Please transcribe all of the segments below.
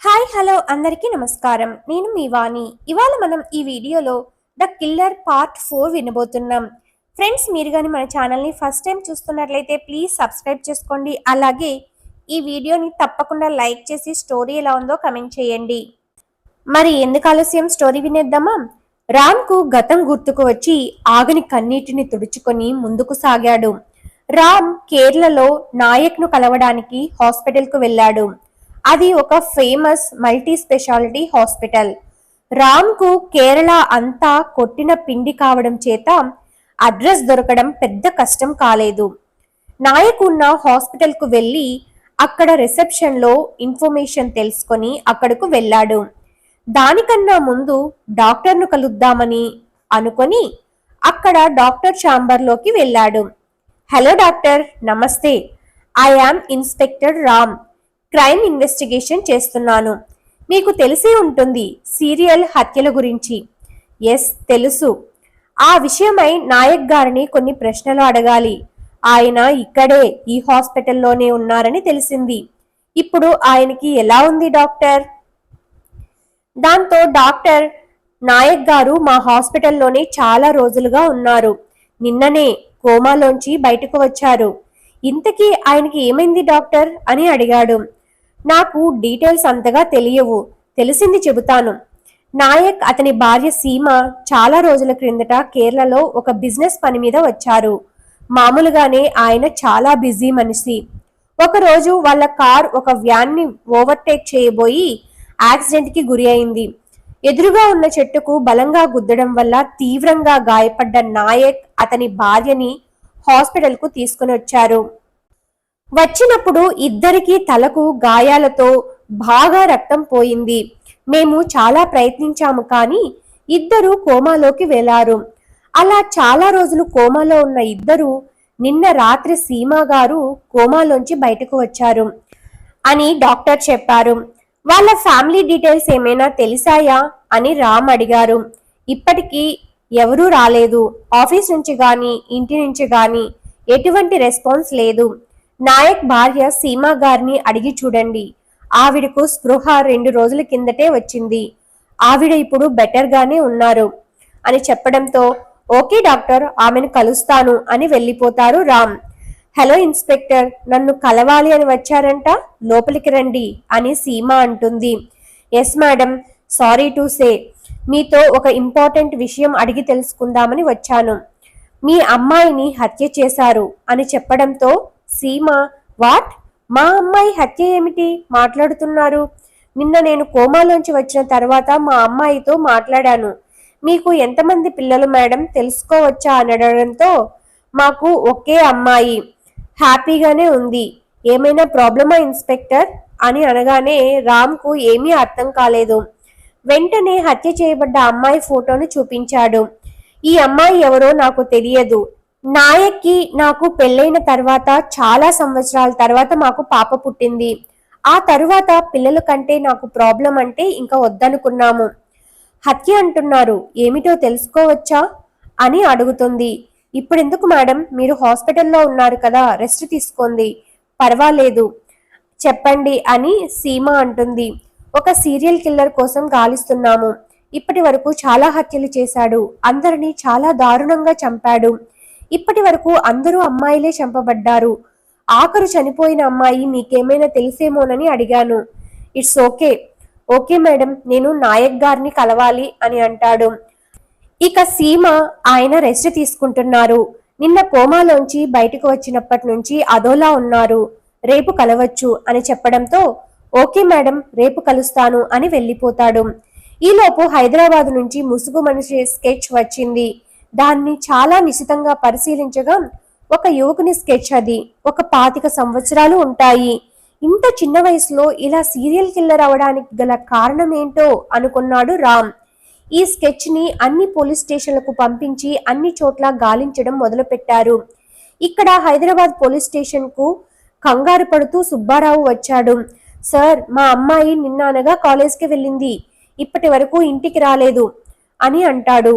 Hi hello అందరికీ నమస్కారం. నేను మీ వాణి. ఇవాళ మనం ఈ వీడియోలో ద కిల్లర్ పార్ట్ 4 వినబోతున్నాం. ఫ్రెండ్స్, మీరు కానీ మన ఛానల్ని ఫస్ట్ టైం చూస్తున్నట్లయితే ప్లీజ్ సబ్స్క్రైబ్ చేసుకోండి. అలాగే ఈ వీడియోని తప్పకుండా లైక్ చేసి స్టోరీ ఎలా ఉందో కమెంట్ చేయండి. మరి ఎందుకు ఆలస్యం, స్టోరీ వినేద్దామా? రామ్కు గతం గుర్తుకు వచ్చి ఆగని కన్నీటిని తుడుచుకొని ముందుకు సాగాడు. రామ్ కేరళలో నాయక్ను కలవడానికి హాస్పిటల్కు వెళ్ళాడు. అది ఒక ఫేమస్ మల్టీ స్పెషాలిటీ హాస్పిటల్. రామ్కు కేరళ అంతా కొట్టిన పిండి కావడం చేత అడ్రస్ దొరకడం పెద్ద కష్టం కాలేదు. నాయక్ ఉన్న హాస్పిటల్కు వెళ్ళి అక్కడ రిసెప్షన్లో ఇన్ఫర్మేషన్ తెలుసుకొని అక్కడకు వెళ్ళాడు. దానికన్నా ముందు డాక్టర్ను కలుద్దామని అనుకొని అక్కడ డాక్టర్ ఛాంబర్లోకి వెళ్ళాడు. హలో డాక్టర్, నమస్తే. I am inspector Ram. Crime investigation చేస్తున్నాను. మీకు తెలిసే ఉంటుంది సీరియల్ హత్యల గురించి. ఎస్, తెలుసు. ఆ విషయమై నాయక్ గారిని కొన్ని ప్రశ్నలు అడగాలి. ఆయన ఇక్కడే ఈ హాస్పిటల్లోనే ఉన్నారని తెలిసింది. ఇప్పుడు ఆయనకి ఎలా ఉంది డాక్టర్? దాంతో డాక్టర్, నాయక్ గారు మా హాస్పిటల్లోనే చాలా రోజులుగా ఉన్నారు. నిన్ననే కోమాలోంచి బయటకు వచ్చారు. ఇంతకీ ఆయనకి ఏమైంది డాక్టర్ అని అడిగాడు. నాకు డీటెయిల్స్ అంతగా తెలియవు, తెలిసింది చెబుతాను. నాయక్, అతని భార్య సీమ చాలా రోజుల క్రిందట కేరళలో ఒక బిజినెస్ పని మీద వచ్చారు. మామూలుగానే ఆయన చాలా బిజీ మనిషి. ఒకరోజు వాళ్ళ కార్ ఒక వ్యాన్ని ఓవర్టేక్ చేయబోయి యాక్సిడెంట్కి గురి అయింది. ఎదురుగా ఉన్న చెట్టుకు బలంగా గుద్దడం వల్ల తీవ్రంగా గాయపడ్డ నాయక్ అతని భార్యని హాస్పిటల్కు తీసుకుని వచ్చారు. వచ్చినప్పుడు ఇద్దరికి తలకు గాయాలతో బాగా రక్తం పోయింది. మేము చాలా ప్రయత్నించాము, కానీ ఇద్దరు కోమాలోకి వెళ్లారు. అలా చాలా రోజులు కోమాలో ఉన్న ఇద్దరు నిన్న రాత్రి సీమా గారు కోమాలోంచి బయటకు వచ్చారు అని డాక్టర్ చెప్పారు. వాళ్ళ ఫ్యామిలీ డీటెయిల్స్ ఏమైనా తెలిసాయా అని రామ్ అడిగారు. ఇప్పటికీ ఎవరూ రాలేదు. ఆఫీస్ నుంచి గాని ఇంటి నుంచి గాని ఎటువంటి రెస్పాన్స్ లేదు. నాయక్ భార్య సీమా గారిని అడిగి చూడండి. ఆవిడకు స్పృహ 2 రోజుల కిందటే వచ్చింది. ఆవిడ ఇప్పుడు బెటర్ గానే ఉన్నారు అని చెప్పడంతో ఓకే డాక్టర్, ఆమెను కలుస్తాను అని వెళ్ళిపోతారు రామ్. హలో ఇన్స్పెక్టర్, నన్ను కలవాలి అని వచ్చారంట, లోపలికి రండి అని సీమా అంటుంది. Yes madam, sorry to say, మీతో ఒక ఇంపార్టెంట్ విషయం అడిగి తెలుసుకుందామని వచ్చాను. మీ అమ్మాయిని హత్య చేశారు అని చెప్పడంతో సీమ, వాట్? మా అమ్మాయి హత్య ఏమిటి మాట్లాడుతున్నారు? నిన్న నేను కోమాలోంచి వచ్చిన తర్వాత మా అమ్మాయితో మాట్లాడాను. మీకు ఎంతమంది పిల్లలు మేడం, తెలుసుకోవచ్చా అని అడగడంతో మాకు ఒకే అమ్మాయి, హ్యాపీగానే ఉంది. ఏమైనా ప్రాబ్లమా ఇన్స్పెక్టర్ అని అనగానే రామ్కు ఏమీ అర్థం కాలేదు. వెంటనే హత్య చేయబడ్డ అమ్మాయి ఫోటోను చూపించాడు. ఈ అమ్మాయి ఎవరో నాకు తెలియదు. నాయక్కి నాకు పెళ్ళైన తర్వాత చాలా సంవత్సరాల తర్వాత మాకు పాప పుట్టింది. ఆ తరువాత పిల్లల కంటే నాకు ప్రాబ్లం అంటే ఇంకా వద్దనుకున్నాము. హత్య అంటున్నారు, ఏమిటో తెలుసుకోవచ్చా అని అడుగుతుంది. ఇప్పుడెందుకు మేడం, మీరు హాస్పిటల్లో ఉన్నారు కదా, రెస్ట్ తీసుకోండి, పర్వాలేదు, చెప్పండి అని సీమ అంటుంది. ఒక సీరియల్ కిల్లర్ కోసం గాలిస్తున్నాము. ఇప్పటి వరకు చాలా హత్యలు చేశాడు. అందరినీ చాలా దారుణంగా చంపాడు. ఇప్పటి వరకు అందరూ అమ్మాయిలే చంపబడ్డారు. ఆఖరు చనిపోయిన అమ్మాయి మీకేమైనా తెలిసేమోనని అడిగాను. ఇట్స్ ఓకే, ఓకే మేడం, నేను నాయక్ గారిని కలవాలి అని అంటాడు. ఇక సీమ, ఆయన రెస్ట్ తీసుకుంటున్నారు. నిన్న కోమాలోంచి బయటకు వచ్చినప్పటి నుంచి అదోలా ఉన్నారు. రేపు కలవచ్చు అని చెప్పడంతో ఓకే మేడం, రేపు కలుస్తాను అని వెళ్ళిపోతాడు. ఈలోపు హైదరాబాద్ నుంచి ముసుగు మనిషి స్కెచ్ వచ్చింది. దాన్ని చాలా నిశితంగా పరిశీలించగా ఒక యువకుని స్కెచ్ అది. ఒక 25 సంవత్సరాలు ఉంటాయి. ఇంత చిన్న వయసులో ఇలా సీరియల్ కిల్లర్ అవడానికి గల కారణం ఏంటో అనుకున్నాడు రామ్. ఈ స్కెచ్ ని అన్ని పోలీస్ స్టేషన్లకు పంపించి అన్ని చోట్ల గాలించడం మొదలుపెట్టారు. ఇక్కడ హైదరాబాద్ పోలీస్ స్టేషన్ కు కంగారు పడుతూ సుబ్బారావు వచ్చాడు. సార్, మా అమ్మాయి నిన్న అనగా కాలేజ్కి వెళ్ళింది, ఇప్పటి వరకు ఇంటికి రాలేదు అని అంటాడు.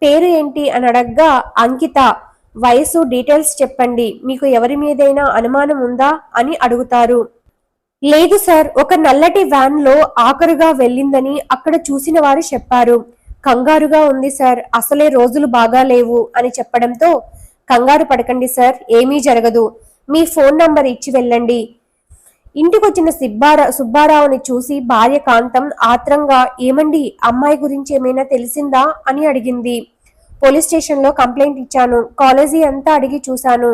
పేరు ఏంటి అని అడగ్గా అంకిత. వయసు, డీటెయిల్స్ చెప్పండి, మీకు ఎవరి మీదైనా అనుమానం ఉందా అని అడుగుతారు. లేదు సార్, ఒక నల్లటి వ్యాన్ లో ఆఖరుగా వెళ్ళిందని అక్కడ చూసిన వారు చెప్పారు. కంగారుగా ఉంది సార్, అసలే రోజులు బాగా లేవు అని చెప్పడంతో, కంగారు పడకండి సార్, ఏమీ జరగదు, మీ ఫోన్ నంబర్ ఇచ్చి వెళ్ళండి. ఇంటికొచ్చిన సుబ్బారావుని చూసి భార్య కాంతం ఆత్రంగా, ఏమండి, అమ్మాయి గురించి ఏమైనా తెలిసిందా అని అడిగింది. పోలీస్ స్టేషన్ లో కంప్లైంట్ ఇచ్చాను, కాలేజీ అంతా అడిగి చూశాను,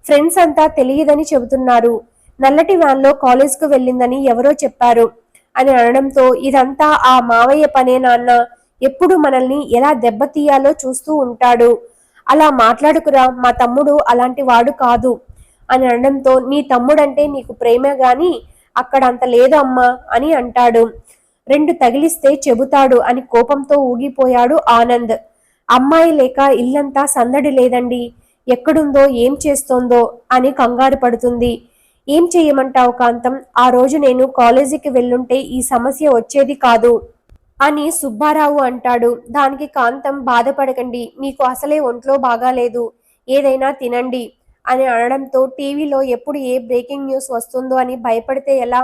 ఫ్రెండ్స్ అంతా తెలియదని చెబుతున్నారు, నల్లటి వ్యాన్ లో కాలేజ్ కు వెళ్ళిందని ఎవరో చెప్పారు అని అనడంతో, ఇదంతా ఆ మావయ్య పనే నాన్న, ఎప్పుడు మనల్ని ఎలా దెబ్బతీయాలో చూస్తూ ఉంటాడు, అలా మాట్లాడుకురా, మా తమ్ముడు అలాంటి వాడు కాదు అని అనడంతో, నీ తమ్ముడంటే నీకు ప్రేమే గాని అక్కడ అంత లేదు అమ్మా అని అంటాడు. రెండు తగిలిస్తే చెబుతాడు అని కోపంతో ఊగిపోయాడు ఆనంద్. అమ్మాయి లేక ఇల్లంతా సందడి లేదండి, ఎక్కడుందో ఏం చేస్తోందో అని కంగారు పడుతుంది. ఏం చెయ్యమంటావు కాంతం, ఆ రోజు నేను కాలేజీకి వెళ్ళుంటే ఈ సమస్య వచ్చేది కాదు అని సుబ్బారావు అంటాడు. దానికి కాంతం, బాధపడకండి, మీకు అసలే ఒంట్లో బాగాలేదు, ఏదైనా తినండి అని అనడంతో, టీవీలో ఎప్పుడు ఏ బ్రేకింగ్ న్యూస్ వస్తుందో అని భయపడితే ఎలా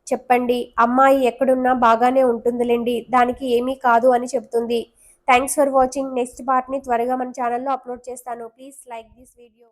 చెప్పండి, అమ్మాయి ఎక్కడున్నా బాగానే ఉంటుందిలేండి, దానికి ఏమీ కాదు అని చెప్తుంది. Thanks for watching. Next part ని త్వరగా మన ఛానల్లో అప్లోడ్ చేస్తాను. Please like this video.